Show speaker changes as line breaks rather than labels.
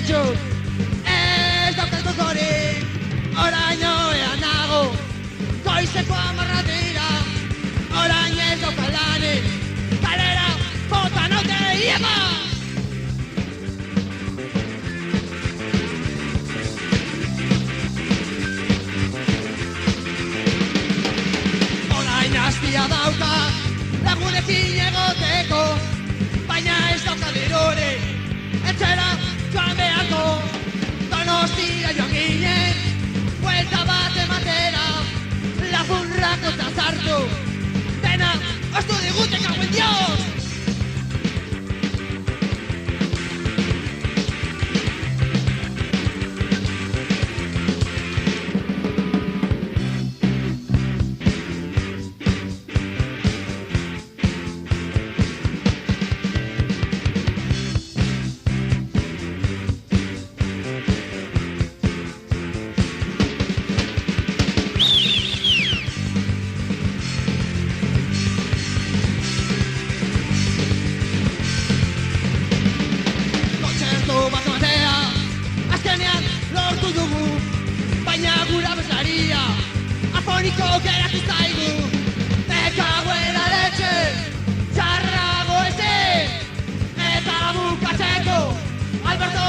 dizut ez daukat gogorik, orain oean nago, goizeko 10 dira, orain ez daukat lanik, kalera bota naute iema! Orain hastia daukat, lagunekin egoteko, baina ez daukat dirurik, etxera joan beharko. Donostia joan ginen, buelta bat ematera, lagunrak eta zartu, dena ostu digute cago en Dios! Baina gura bezaria afoniko geratu zaigu, nekagoela letxe, txarrago eze, eta bukatzeko Alberto